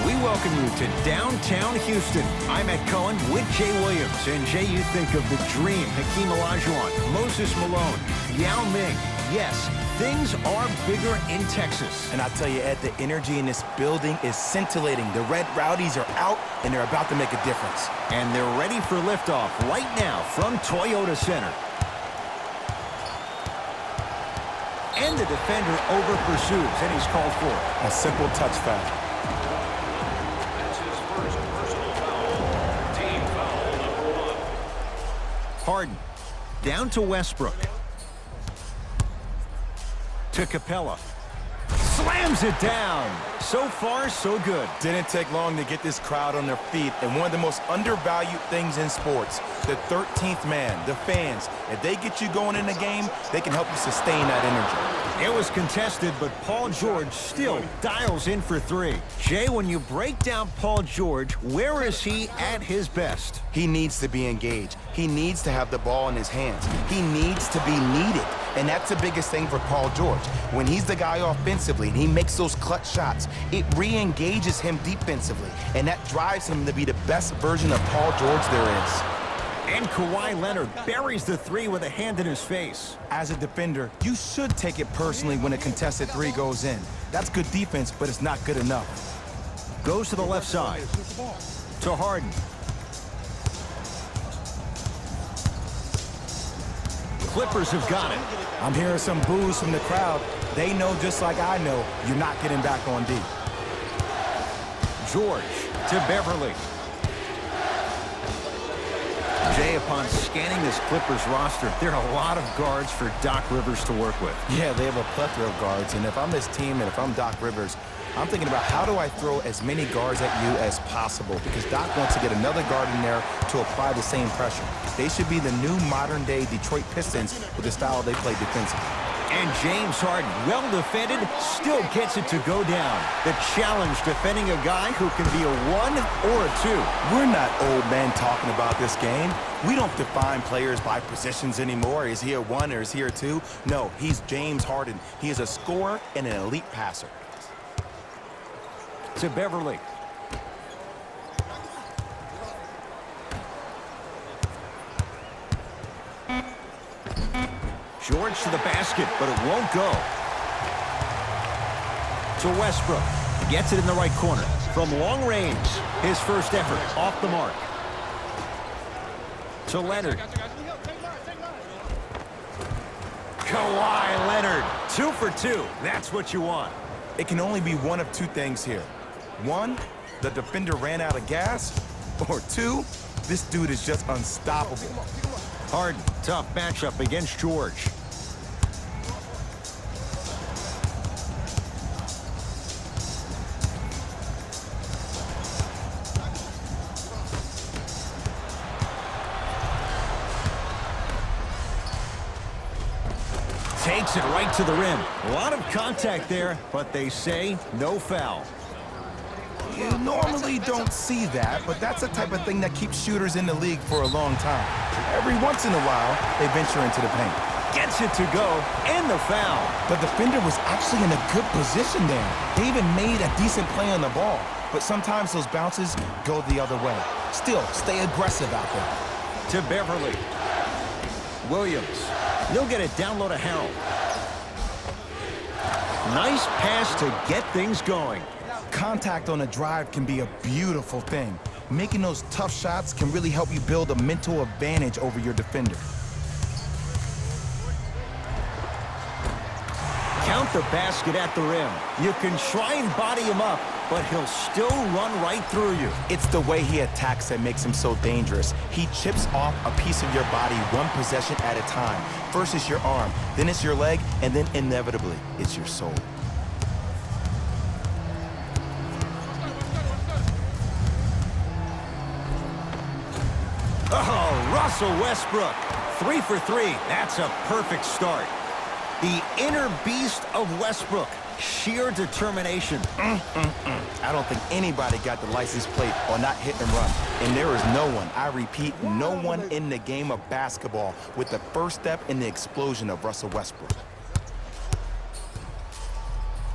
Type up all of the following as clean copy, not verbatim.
We welcome you to downtown Houston. I'm Ed Cohen with Jay Williams. And Jay, you think of the dream, Hakeem Olajuwon, Moses Malone, Yao Ming. Yes, things are bigger in Texas. And I tell you, Ed, the energy in this building is scintillating. The Red Rowdies are out, and they're about to make a difference. And they're ready for liftoff right now from Toyota Center. And the defender over-pursues, and he's called for a simple touch foul. That's his first personal foul. Team foul number 1. Harden down to Westbrook. To Capella. Slams it down. So far, so good. Didn't take long to get this crowd on their feet. And one of the most undervalued things in sports, the 13th man, the fans. If they get you going in the game, they can help you sustain that energy. It was contested, but Paul George still dials in for three. Jay, when you break down Paul George, where is he at his best? He needs to be engaged. He needs to have the ball in his hands. He needs to be needed. And that's the biggest thing for Paul George. When he's the guy offensively and he makes those clutch shots, it re-engages him defensively. And that drives him to be the best version of Paul George there is. And Kawhi Leonard buries the three with a hand in his face. As a defender, you should take it personally when a contested three goes in. That's good defense, but it's not good enough. Goes to the left side. To Harden. Clippers have got it. I'm hearing some boos from the crowd. They know, just like I know, you're not getting back on D. George to Beverly. Jay, upon scanning this Clippers roster, there are a lot of guards for Doc Rivers to work with. Yeah, they have a plethora of guards, and if I'm this team and if I'm Doc Rivers, I'm thinking about how do I throw as many guards at you as possible, because Doc wants to get another guard in there to apply the same pressure. They should be the new modern-day Detroit Pistons with the style they play defensively. And James Harden, well defended, still gets it to go down. The challenge defending a guy who can be a 1 or a 2. We're not old men talking about this game. We don't define players by positions anymore. Is he a 1 or is he a 2? No, he's James Harden. He is a scorer and an elite passer. To Beverly. George to the basket, but it won't go. To Westbrook. Gets it in the right corner. From long range, his first effort off the mark. To Leonard. Kawhi Leonard. 2 for 2. That's what you want. It can only be one of two things here. 1, the defender ran out of gas. Or 2, this dude is just unstoppable. Harden, tough matchup against George. Takes it right to the rim. A lot of contact there, but they say no foul. You normally don't see that, but that's the type of thing that keeps shooters in the league for a long time. Every once in a while, they venture into the paint. Gets it to go, and the foul. The defender was actually in a good position there. They even made a decent play on the ball, but sometimes those bounces go the other way. Still, stay aggressive out there. To Beverly. Williams. He'll get it down low to Harold. Nice pass to get things going. Contact on a drive can be a beautiful thing. Making those tough shots can really help you build a mental advantage over your defender. Count the basket at the rim. You can try and body him up, but he'll still run right through you. It's the way he attacks that makes him so dangerous. He chips off a piece of your body one possession at a time. First it's your arm, then it's your leg, and then inevitably, it's your soul. Oh, Russell Westbrook. 3 for 3. That's a perfect start. The inner beast of Westbrook. Sheer determination. I don't think anybody got the license plate on not hit and run. And there is no one, I repeat, no one in the game of basketball with the first step in the explosion of Russell Westbrook.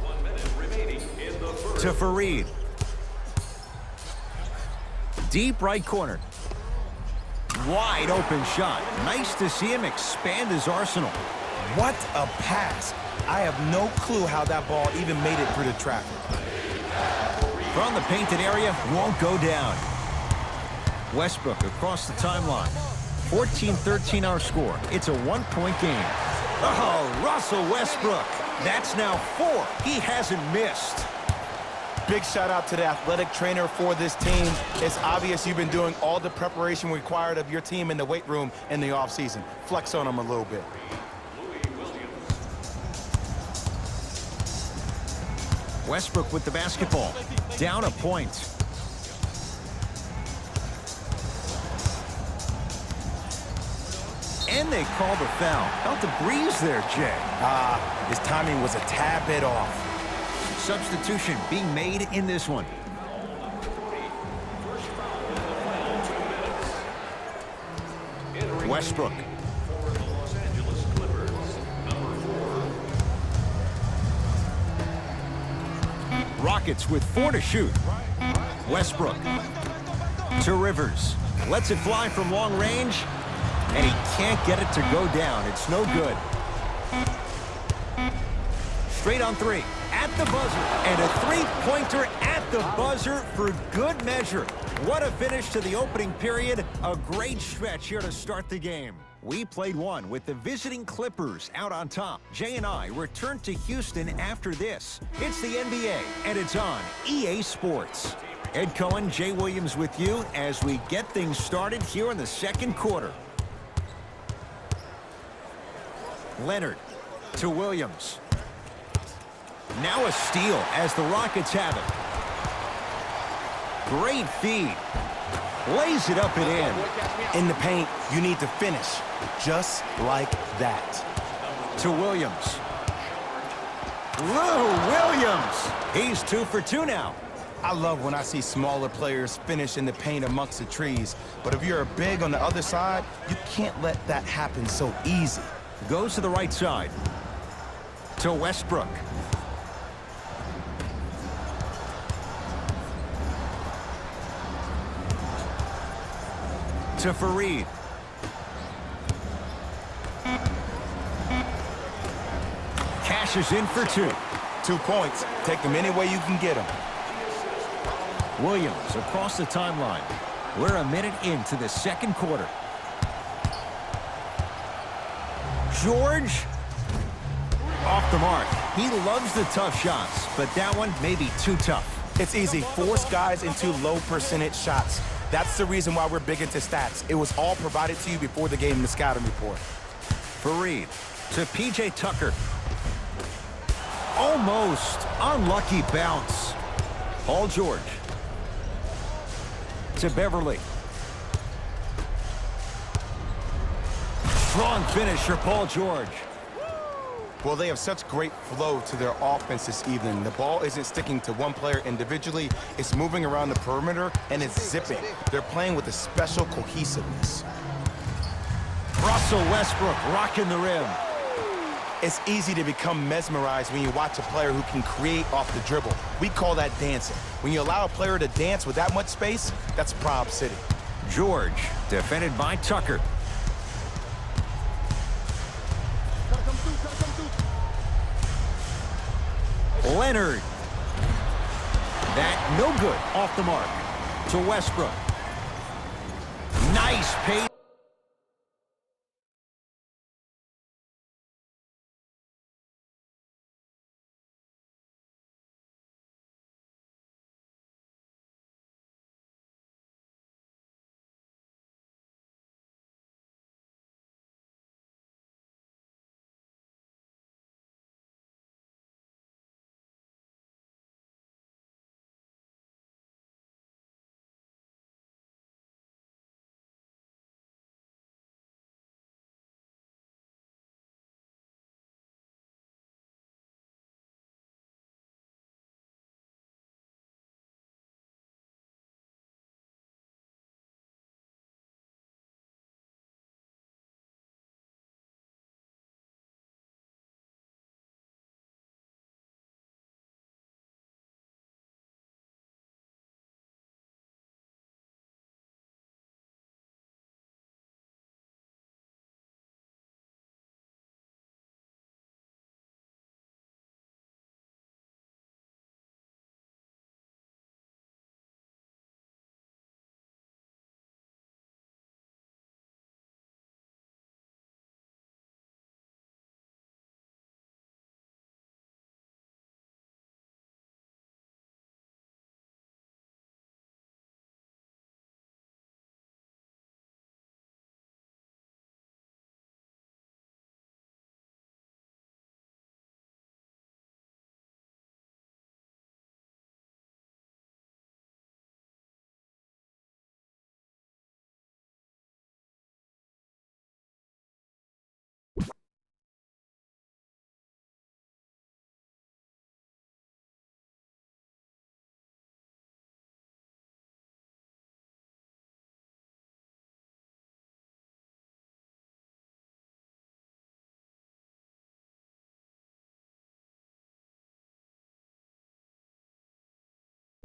1 minute remaining in the first. To Fareed. Deep right corner. Wide open shot. Nice to see him expand his arsenal. What a pass. I have no clue how that ball even made it through the traffic. From the painted area, won't go down. Westbrook across the timeline. 14-13 our score. It's a one-point game. Oh, Russell Westbrook. That's now 4. He hasn't missed. Big shout out to the athletic trainer for this team. It's obvious you've been doing all the preparation required of your team in the weight room in the offseason. Flex on them a little bit. Westbrook with the basketball. Down a point. And they call the foul. Felt the breeze there, Jay. His timing was a tad bit off. Substitution being made in this one. Westbrook. For the Los Angeles Clippers, number 4. Rockets with 4 to shoot. Westbrook to Rivers. Lets it fly from long range. And he can't get it to go down. It's no good. Straight on 3. At the buzzer. And a three-pointer at the buzzer for good measure. What a finish to the opening period. A great stretch here to start the game. We played one with the visiting Clippers out on top. Jay and I return to Houston after this. It's the NBA, and it's on EA Sports. Ed Cohen, Jay Williams with you as we get things started here in the second quarter. Leonard to Williams. Now a steal as the Rockets have it. Great feed. Lays it up and in. In the paint, you need to finish just like that. To Williams. Lou Williams. He's 2 for 2 now. I love when I see smaller players finish in the paint amongst the trees. But if you're a big on the other side, you can't let that happen so easy. Goes to the right side. To Westbrook. To Fareed. Cashes in for 2. 2 points. Take them any way you can get them. Williams across the timeline. We're a minute into the second quarter. George. Off the mark. He loves the tough shots, but that one may be too tough. It's easy. Force guys into low percentage shots. That's the reason why we're big into stats. It was all provided to you before the game in the scouting report. Fareed to P.J. Tucker. Almost unlucky bounce. Paul George to Beverly. Strong finish for Paul George. Well, they have such great flow to their offense this evening. The ball isn't sticking to one player individually. It's moving around the perimeter, and it's zipping. They're playing with a special cohesiveness. Russell Westbrook rocking the rim. It's easy to become mesmerized when you watch a player who can create off the dribble. We call that dancing. When you allow a player to dance with that much space, that's Prob City. George, defended by Tucker. Leonard. That no good off the mark. To Westbrook. Nice pace.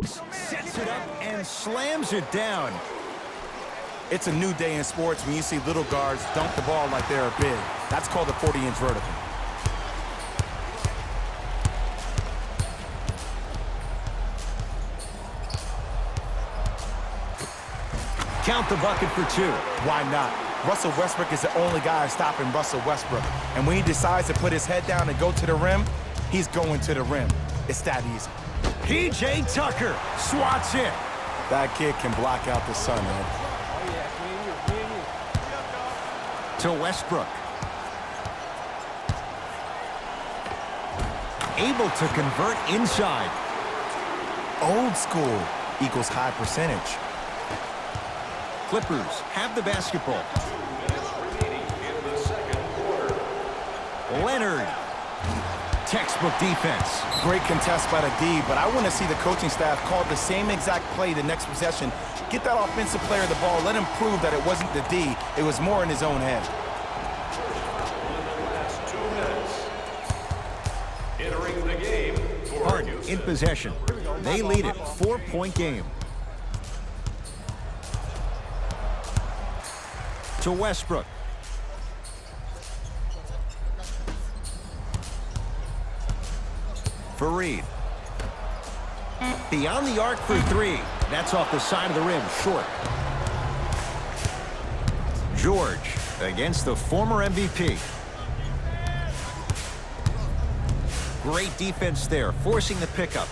Sets it up and slams it down. It's a new day in sports when you see little guards dunk the ball like they're big. That's called a 40-inch vertical. Count the bucket for 2. Why not? Russell Westbrook is the only guy stopping Russell Westbrook. And when he decides to put his head down and go to the rim, he's going to the rim. It's that easy. P.J. Tucker swats it. That kid can block out the sun, man. To Westbrook. Able to convert inside. Old school equals high percentage. Clippers have the basketball. 2 minutes remaining in the second quarter. Leonard. Textbook defense. Great contest by the D, but I want to see the coaching staff call the same exact play the next possession. Get that offensive player the ball. Let him prove that it wasn't the D. It was more in his own head. In the last 2 minutes. Entering the game for Harden Houston. in possession. They lead it. 4-point game. To Westbrook. Fareed. Beyond the arc for 3. That's off the side of the rim, short. George against the former MVP. Great defense there, forcing the pickup.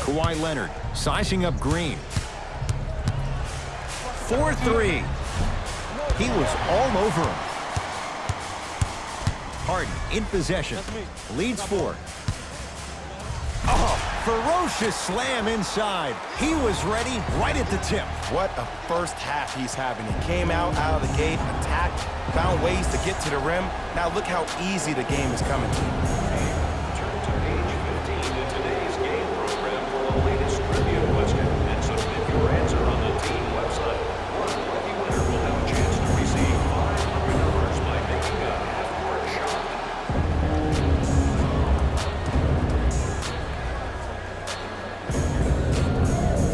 Kawhi Leonard sizing up Green. 4-3. He was all over him. Harden in possession. Leads 4. Oh, ferocious slam inside. He was ready right at the tip. What a first half he's having. He came out of the gate, attacked, found ways to get to the rim. Now look how easy the game is coming to him. Turn to page 15 in today's game program for the latest trivia question and submit your answer on the team website. One lucky winner will have a chance to receive $500 by making a half-court shot.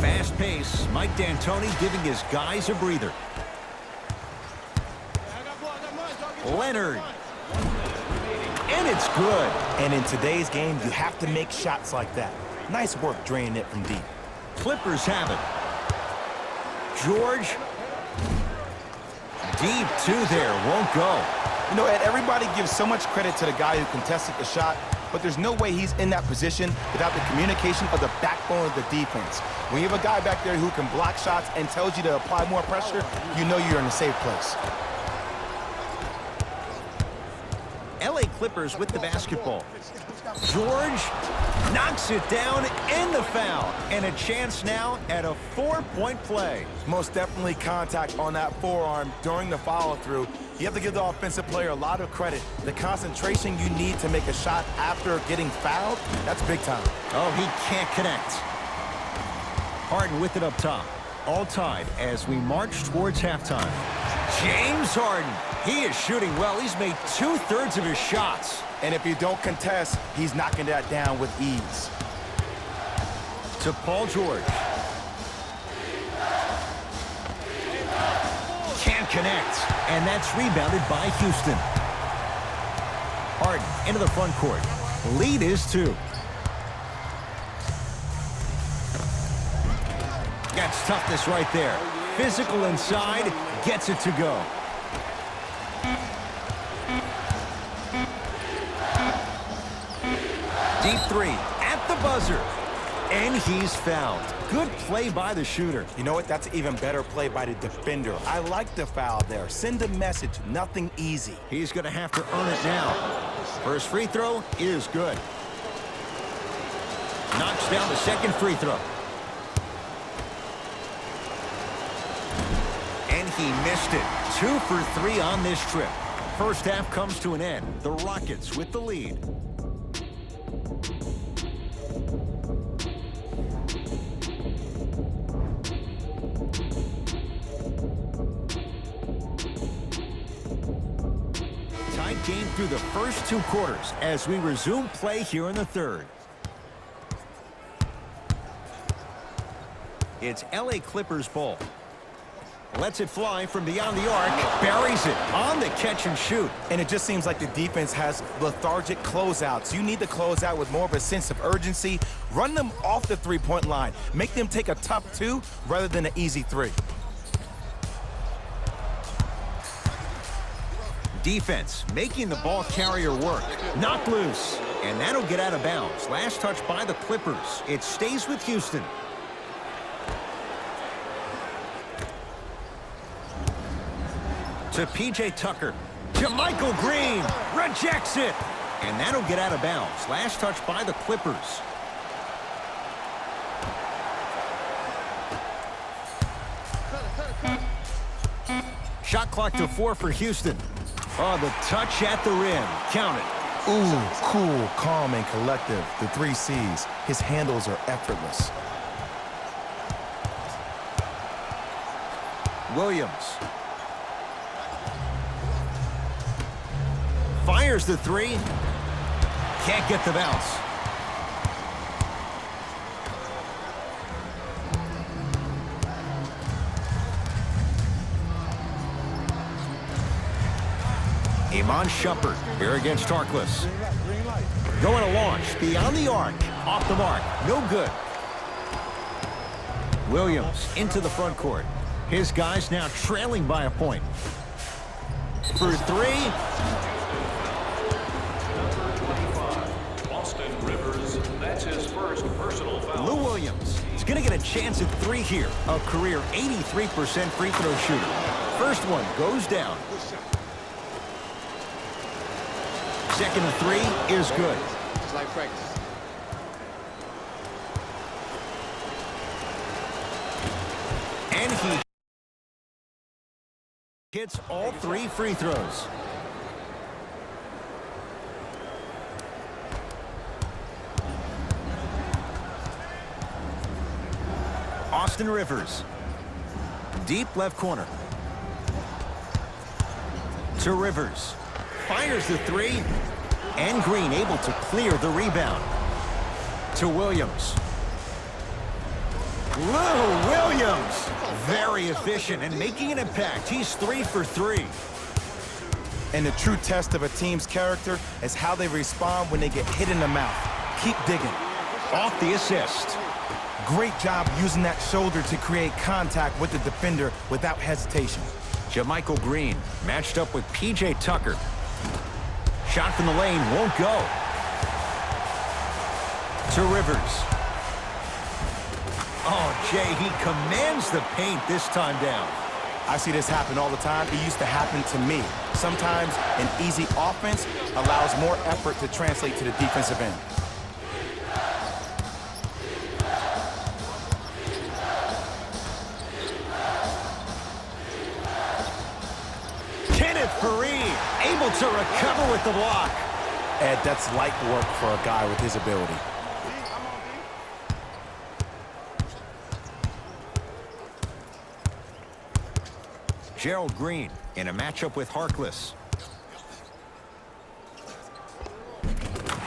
Fast pace. Mike D'Antoni giving his guys a breather. Leonard. And it's good. And in today's game, you have to make shots like that. Nice work draining it from deep. Clippers have it. George. Deep 2 there. Won't go. You know, Ed, everybody gives so much credit to the guy who contested the shot, but there's no way he's in that position without the communication of the backbone of the defense. When you have a guy back there who can block shots and tells you to apply more pressure, you know you're in a safe place. LA Clippers with the basketball. George knocks it down and the foul. And a chance now at a 4-point play. Most definitely contact on that forearm during the follow-through. You have to give the offensive player a lot of credit. The concentration you need to make a shot after getting fouled, that's big time. Oh, he can't connect. Harden with it up top. All tied as we march towards halftime. James Harden. He is shooting well. He's made 2/3 of his shots. And if you don't contest, he's knocking that down with ease. To Paul George. Can't connect. And that's rebounded by Houston. Harden into the front court. Lead is 2. That's toughness right there. Physical inside. Gets it to go. Deep 3 at the buzzer. And he's fouled. Good play by the shooter. You know what? That's an even better play by the defender. I like the foul there. Send a message. Nothing easy. He's going to have to earn it now. First free throw is good. Knocks down the second free throw. And he missed it. 2 for 3 on this trip. First half comes to an end. The Rockets with the lead. Tight game through the first 2 quarters as we resume play here in the third. It's LA Clippers ball. Lets it fly from beyond the arc. Buries it on the catch and shoot. And it just seems like the defense has lethargic closeouts. You need to close out with more of a sense of urgency. Run them off the three-point line. Make them take a tough two rather than an easy three. Defense making the ball carrier work. Knocked loose. And that'll get out of bounds. Last touch by the Clippers. It stays with Houston. To P.J. Tucker. JaMychal Green rejects it. And that'll get out of bounds. Last touch by the Clippers. Shot clock to 4 for Houston. Oh, the touch at the rim. Count it. Ooh, cool, calm, and collective. The 3 C's. His handles are effortless. Williams. Fires the 3. Can't get the bounce. Iman Shumpert here against Harkless. Going to launch beyond the arc. Off the mark. No good. Williams into the front court. His guys now trailing by a point. For 3. Austin Rivers, that's his first personal foul. Lou Williams is going to get a chance at 3 here. A career 83% free throw shooter. First one goes down. Second and 3 is good. Just like practice. And he hits all 3 free throws. Austin Rivers. Deep left corner. To Rivers. Fires the 3. And Green able to clear the rebound. To Williams. Lou Williams. Very efficient and making an impact. He's 3 for 3. And the true test of a team's character is how they respond when they get hit in the mouth. Keep digging. Off the assist. Great job using that shoulder to create contact with the defender without hesitation. JaMychal Green matched up with P.J. Tucker. Shot from the lane won't go. To Rivers. Oh, Jay, he commands the paint this time down. I see this happen all the time. It used to happen to me. Sometimes an easy offense allows more effort to translate to the defensive end. Kenneth Faried able to recover with the block. Ed, that's light work for a guy with his ability. Gerald Green in a matchup with Harkless.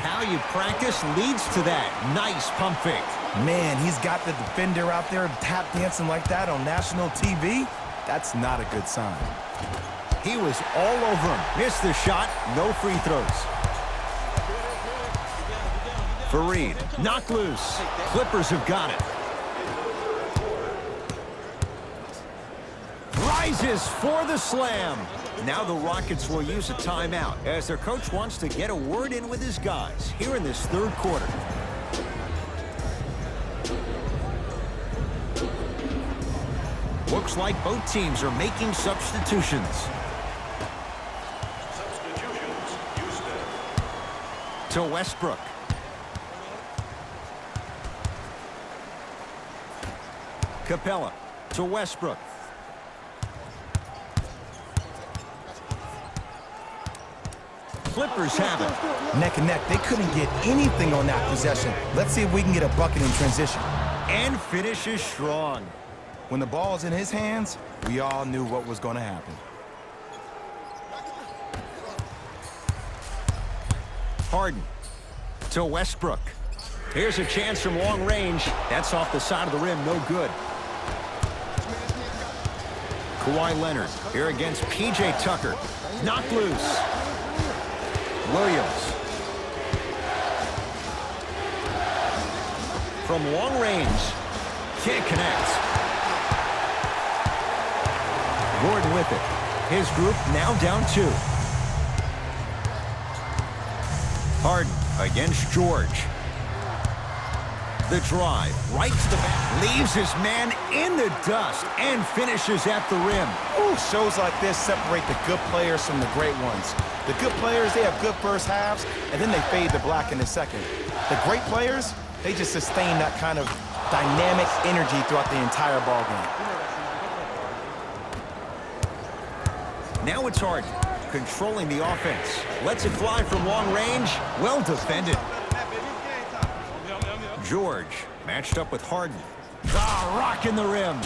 How you practice leads to that. Nice pump fake. Man, he's got the defender out there tap dancing like that on national TV. That's not a good sign. He was all over him. Missed the shot. No free throws. Faried knocked loose. Clippers have got it. Rises for the slam. Now the Rockets will use a timeout as their coach wants to get a word in with his guys here in this third quarter. Looks like both teams are making substitutions. Substitutions, Houston. To Westbrook. Capella to Westbrook. Clippers have it. Neck and neck. They couldn't get anything on that possession. Let's see if we can get a bucket in transition. And finishes strong. When the ball's in his hands, we all knew what was going to happen. Harden to Westbrook. Here's a chance from long range. That's off the side of the rim. No good. Kawhi Leonard here against P.J. Tucker. Knocked loose. Williams. From long range. Can't connect. Gordon with it. His group now down 2. Harden against George. The drive, right to the back, leaves his man in the dust and finishes at the rim. Ooh, shows like this separate the good players from the great ones. The good players, they have good first halves, and then they fade to black in the second. The great players, they just sustain that kind of dynamic energy throughout the entire ball game. Now it's Harden, controlling the offense. Lets it fly from long range. Well defended. George matched up with Harden. Rocking the rim.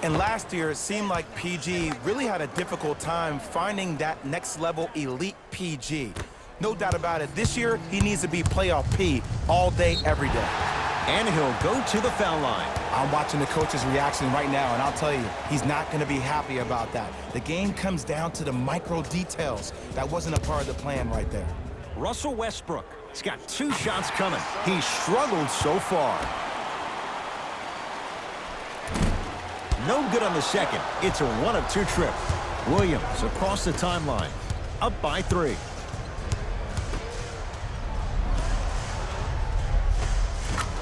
And last year, it seemed like PG really had a difficult time finding that next level elite PG. No doubt about it, this year, he needs to be playoff P all day, every day. And he'll go to the foul line. I'm watching the coach's reaction right now, and I'll tell you, he's not going to be happy about that. The game comes down to the micro details. That wasn't a part of the plan right there. Russell Westbrook. He's got 2 shots coming. He's struggled so far. No good on the second. It's a 1 of 2 trip. Williams across the timeline. Up by 3.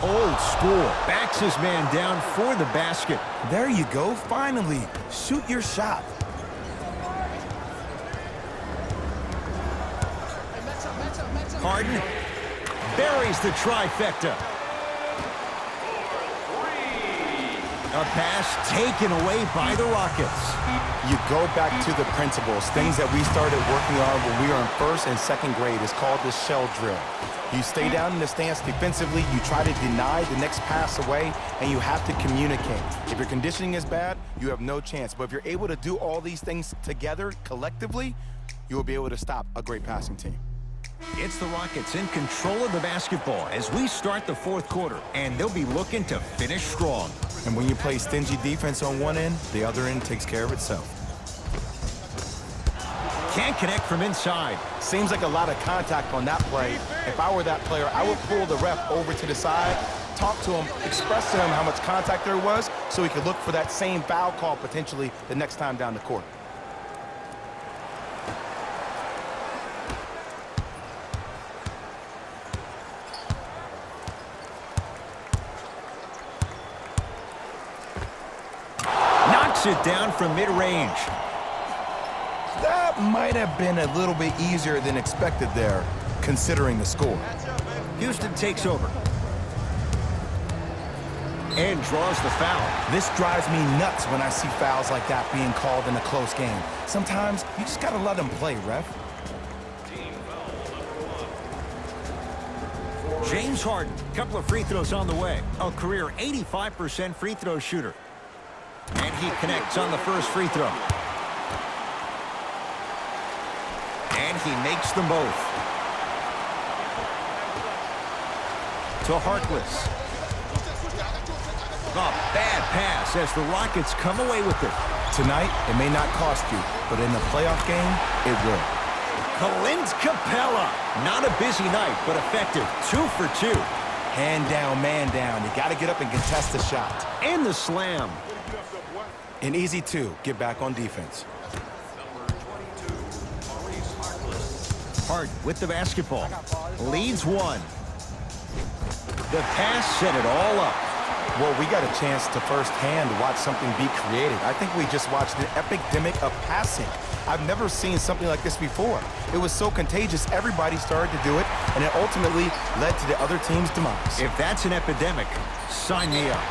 Old school. Backs his man down for the basket. There you go. Finally. Shoot your shot. Harden buries the trifecta. A pass taken away by the Rockets. You go back to the principles, things that we started working on when we were in 1st and 2nd grade. It's called the shell drill. You stay down in the stance defensively, you try to deny the next pass away, and you have to communicate. If your conditioning is bad, you have no chance. But if you're able to do all these things together, collectively, you will be able to stop a great passing team. It's the Rockets in control of the basketball as we start the 4th quarter, and they'll be looking to finish strong. And when you play stingy defense on one end, the other end takes care of itself. Can't connect from inside. Seems like a lot of contact on that play. If I were that player, I would pull the ref over to the side, talk to him, express to him how much contact there was so he could look for that same foul call potentially the next time down the court. Knocks it down from mid-range. That might have been a little bit easier than expected there, considering the score. Houston takes over. And draws the foul. This drives me nuts when I see fouls like that being called in a close game. Sometimes you just gotta let them play, ref. James Harden, couple of free throws on the way. A career 85% free throw shooter. And he connects on the first free throw. And he makes them both. To Harkless. A bad pass as the Rockets come away with it. Tonight, it may not cost you, but in the playoff game, it will. Clint Capella. Not a busy night, but effective. 2 for 2. Hand down, man down. You got to get up and contest the shot. And the slam. An easy 2. Get back on defense. Harden with the basketball. Leads 1. The pass set it all up. Well, we got a chance to firsthand watch something be created. I think we just watched an epidemic of passing. I've never seen something like this before. It was so contagious, everybody started to do it, and it ultimately led to the other team's demise. If that's an epidemic, sign me up.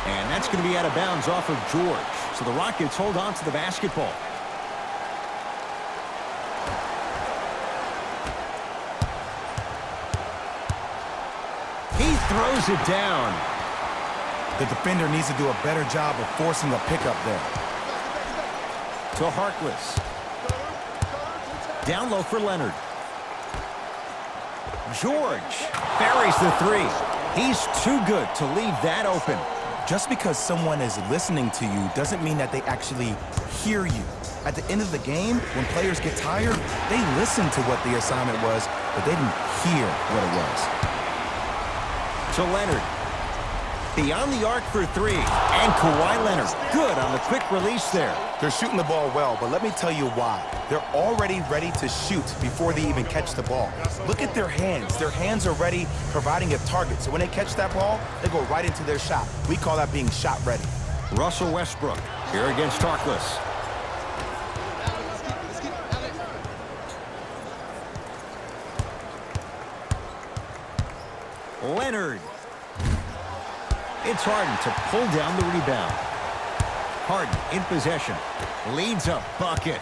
And that's going to be out of bounds off of George. So the Rockets hold on to the basketball. He throws it down. The defender needs to do a better job of forcing a pickup there. To Harkless. Down low for Leonard. George buries the 3. He's too good to leave that open. Just because someone is listening to you doesn't mean that they actually hear you. At the end of the game, when players get tired, they listen to what the assignment was, but they didn't hear what it was. To Leonard. Beyond the arc for three. And Kawhi Leonard. Good on the quick release there. They're shooting the ball well, but let me tell you why. They're already ready to shoot before they even catch the ball. Look at their hands. Their hands are ready, providing a target. So when they catch that ball, they go right into their shot. We call that being shot ready. Russell Westbrook here against Harkless. Leonard. It's Harden to pull down the rebound. Harden in possession. Leads a bucket.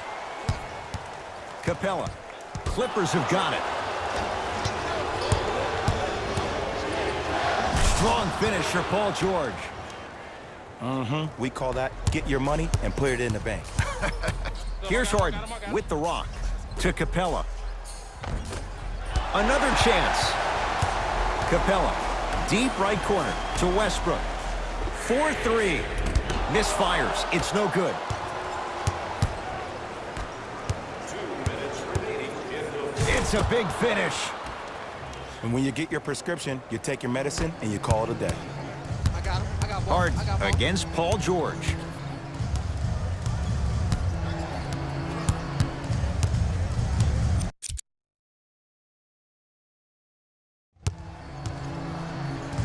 Capella. Clippers have got it. Strong finish for Paul George. We call that get your money and put it in the bank. Here's Harden with the rock. To Capella. Another chance. Capella. Deep right corner to Westbrook. 4-3. Misfires. It's no good. 2 minutes remaining in the It's a big finish. And when you get your prescription, you take your medicine and you call it a day. I got him. I got ball. Harden I got ball. against Paul George.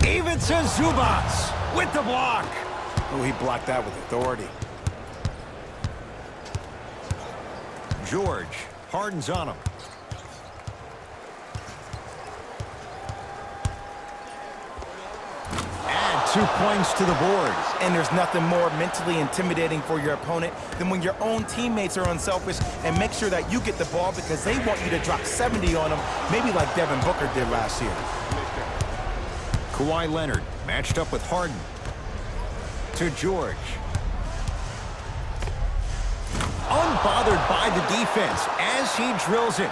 Even to Zubats with the block. Oh, he blocked that with authority. George. Harden's on him. Add 2 points to the board. And there's nothing more mentally intimidating for your opponent than when your own teammates are unselfish and make sure that you get the ball because they want you to drop 70 on them, maybe like Devin Booker did last year. Kawhi Leonard matched up with Harden. To George. Unbothered by the defense as he drills it.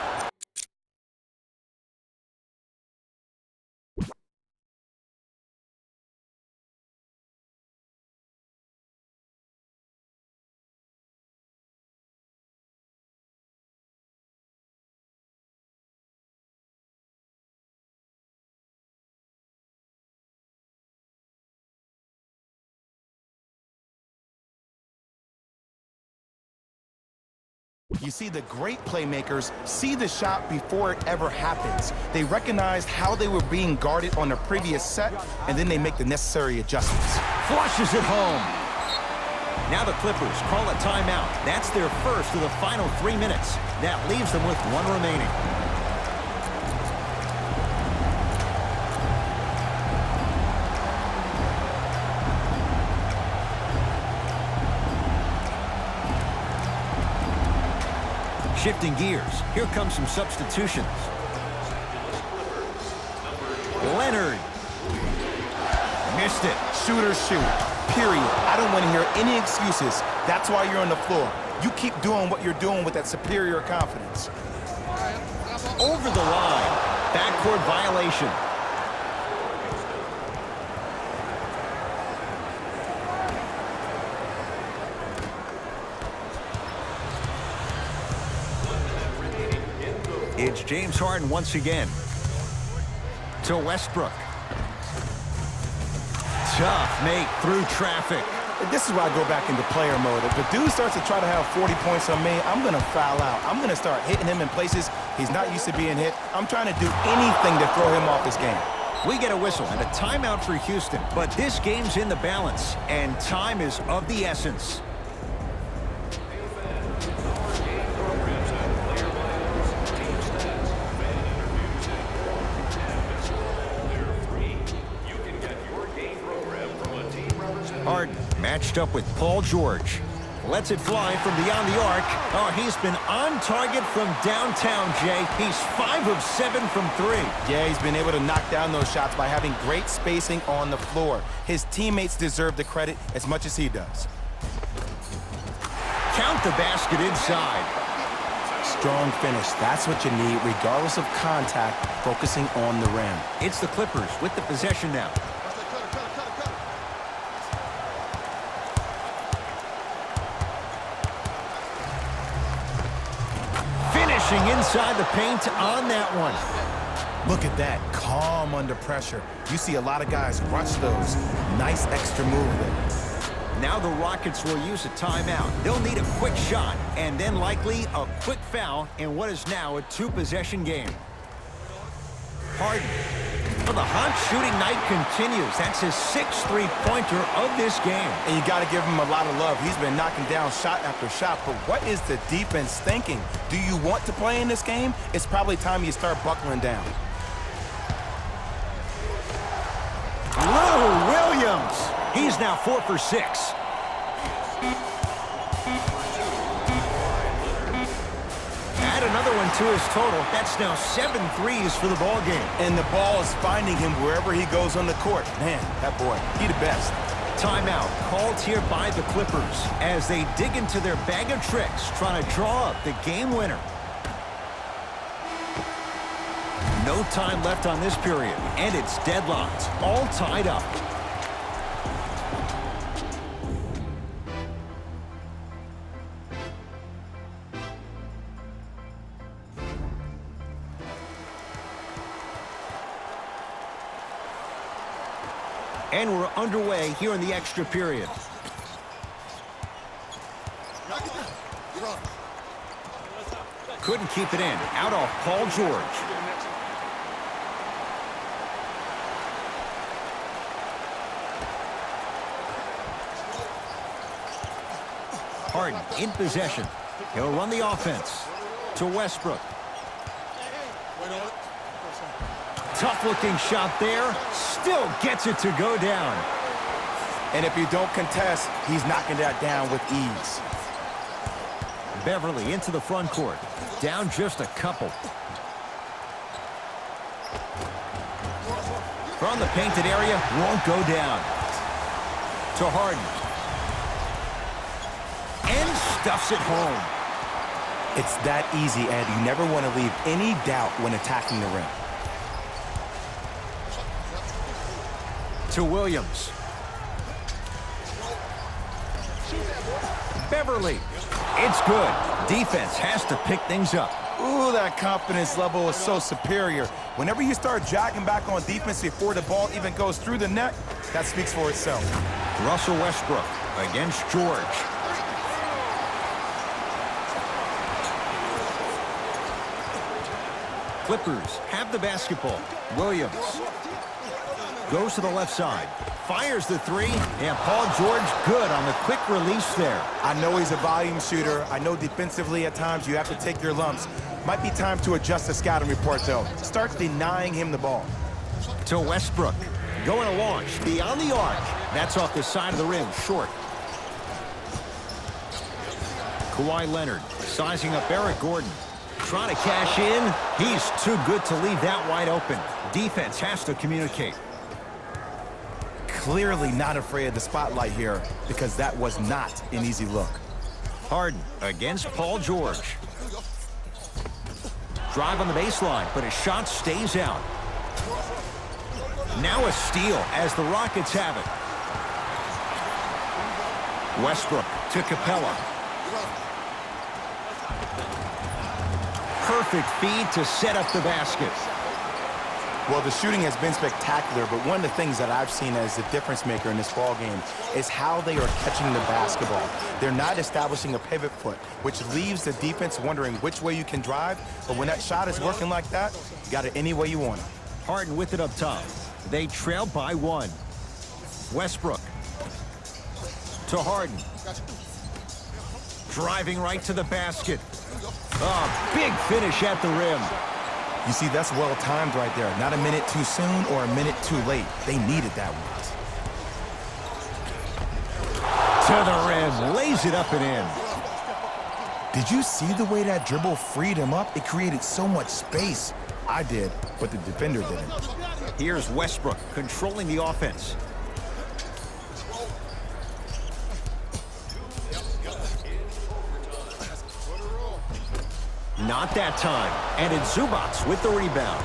You see, the great playmakers see the shot before it ever happens. They recognized how they were being guarded on the previous set, and then they make the necessary adjustments. Flushes it home. Now the Clippers call a timeout. That's their first of the final 3 minutes. That leaves them with 1 remaining. Shifting gears. Here comes some substitutions. Leonard. Missed it. Shooters shoot, period. I don't want to hear any excuses. That's why you're on the floor. You keep doing what you're doing with that superior confidence. Over the line. Backcourt violation. It's James Harden once again. To Westbrook. Tough make through traffic. This is why I go back into player mode. If the dude starts to try to have 40 points on me, I'm going to foul out. I'm going to start hitting him in places he's not used to being hit. I'm trying to do anything to throw him off his game. We get a whistle and a timeout for Houston, but this game's in the balance, and time is of the essence. Harden matched up with Paul George. Lets it fly from beyond the arc. Oh, he's been on target from downtown, Jay. He's 5 of 7 from 3. Yeah, he's been able to knock down those shots by having great spacing on the floor. His teammates deserve the credit as much as he does. Count the basket inside. Strong finish. That's what you need, regardless of contact, focusing on the rim. It's the Clippers with the possession now. finishing inside the paint on that one. Look at that, calm under pressure. You see a lot of guys rush those. Nice extra move there. Now the Rockets will use a timeout. They'll need a quick shot and then likely a quick foul in what is now a two-possession game. Harden. Well, the hot shooting night continues. That's his 6th three-pointer of this game. And you got to give him a lot of love. He's been knocking down shot after shot. But what is the defense thinking? Do you want to play in this game? It's probably time you start buckling down. Lou Williams. He's now 4 for 6. Add another one to his total. That's now 7 threes for the ball game. And the ball is finding him wherever he goes on the court. Man, that boy, he the best. Timeout called here by the Clippers as they dig into their bag of tricks trying to draw up the game winner. No time left on this period, and it's deadlocked, all tied up. And we're underway here in the extra period. Couldn't keep it in. Out off Paul George. Harden in possession. He'll run the offense to Westbrook. Tough-looking shot there. Still gets it to go down. And if you don't contest, he's knocking that down with ease. Beverly into the front court. Down just a couple. From the painted area, won't go down. To Harden. And stuffs it home. It's that easy, Ed. You never want to leave any doubt when attacking the rim. To Williams. Beverly. It's good. Defense has to pick things up. Ooh, that confidence level is so superior. Whenever you start jogging back on defense before the ball even goes through the net, that speaks for itself. Russell Westbrook against George. Clippers have the basketball. Williams goes to the left side. Fires the three. And Paul George good on the quick release there. I know he's a volume shooter. I know defensively at times you have to take your lumps. Might be time to adjust the scouting report, though. Start denying him the ball. To Westbrook. Going to launch beyond the arc. That's off the side of the rim, short. Kawhi Leonard sizing up Eric Gordon. Trying to cash in. He's too good to leave that wide open. Defense has to communicate. Clearly not afraid of the spotlight here because that was not an easy look. Harden against Paul George. Drive on the baseline, but his shot stays out. Now a steal as the Rockets have it. Westbrook to Capella. Perfect feed to set up the basket. Well, the shooting has been spectacular, but one of the things that I've seen as the difference maker in this ball game is how they are catching the basketball. They're not establishing a pivot foot, which leaves the defense wondering which way you can drive, but when that shot is working like that, you got it any way you want it. Harden with it up top. They trail by 1. Westbrook to Harden. Driving right to the basket. Oh, big finish at the rim. You see, that's well-timed right there. Not a minute too soon or a minute too late. They needed that one. To the rim, lays it up and in. Did you see the way that dribble freed him up? It created so much space. I did, but the defender didn't. Here's Westbrook controlling the offense. Not that time. And it's Zubac with the rebound.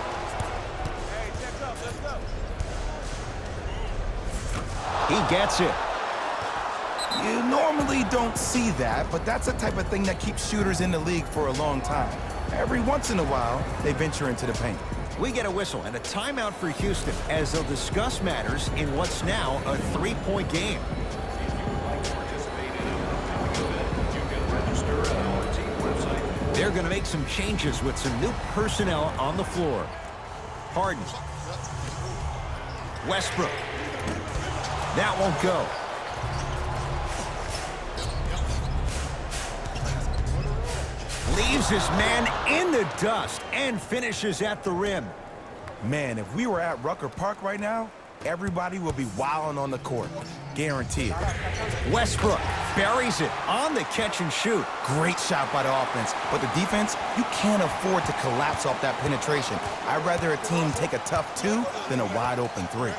He gets it. You normally don't see that, but that's the type of thing that keeps shooters in the league for a long time. Every once in a while, they venture into the paint. We get a whistle and a timeout for Houston as they'll discuss matters in what's now a 3-point game. They're going to make some changes with some new personnel on the floor. Harden. Westbrook. That won't go. Leaves his man in the dust and finishes at the rim. Man, if we were at Rucker Park right now, everybody will be wilding on the court. Guarantee it. Westbrook buries it on the catch and shoot. Great shot by the offense, but the defense, you can't afford to collapse off that penetration. I'd rather a team take a tough 2 than a wide open 3.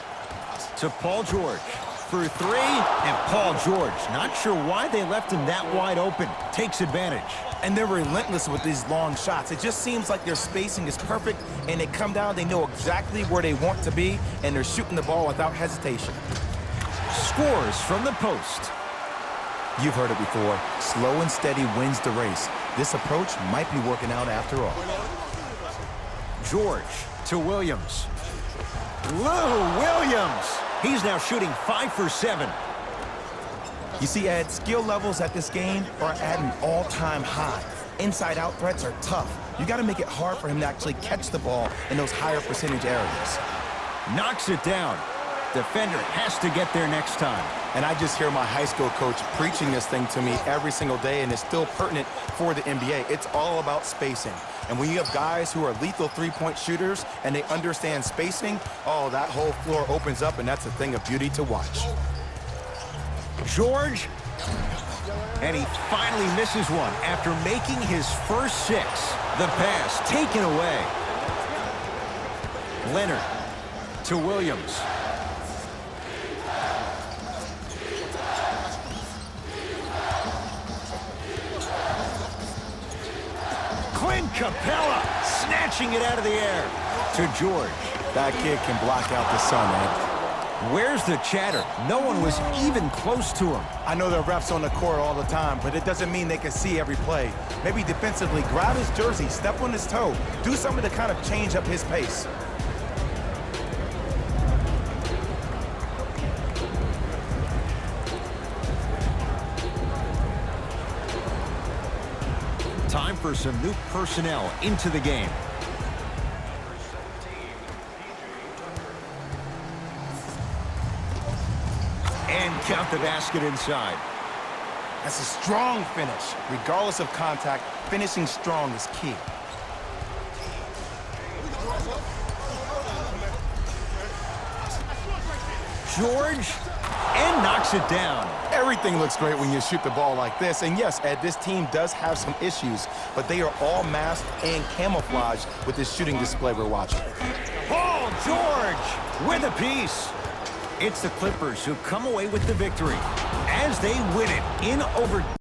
To Paul George for 3, and Paul George, not sure why they left him that wide open, takes advantage. And they're relentless with these long shots. It just seems like their spacing is perfect, and they come down, they know exactly where they want to be, and they're shooting the ball without hesitation. Scores from the post. You've heard it before. Slow and steady wins the race. This approach might be working out after all. George to Williams. Lou Williams. He's now shooting 5 for 7. You see, Ed, skill levels at this game are at an all-time high. Inside-out threats are tough. You got to make it hard for him to actually catch the ball in those higher percentage areas. Knocks it down. Defender has to get there next time. And I just hear my high school coach preaching this thing to me every single day, and it's still pertinent for the NBA. It's all about spacing. And when you have guys who are lethal three-point shooters and they understand spacing, oh, that whole floor opens up, and that's a thing of beauty to watch. George, and he finally misses one after making his first 6. The pass taken away. Leonard to Williams. Clint Capella snatching it out of the air to George. That kid can block out the sun, Ed. Where's the chatter? No one was even close to him. I know there are refs on the court all the time, but it doesn't mean they can see every play. Maybe defensively, grab his jersey, step on his toe, do something to kind of change up his pace. Time for some new personnel into the game. And count the basket inside. That's a strong finish. Regardless of contact, finishing strong is key. George, and knocks it down. Everything looks great when you shoot the ball like this. And yes, Ed, this team does have some issues, but they are all masked and camouflaged with this shooting display we're watching. Paul George with a piece. It's the Clippers who come away with the victory as they win it in overtime.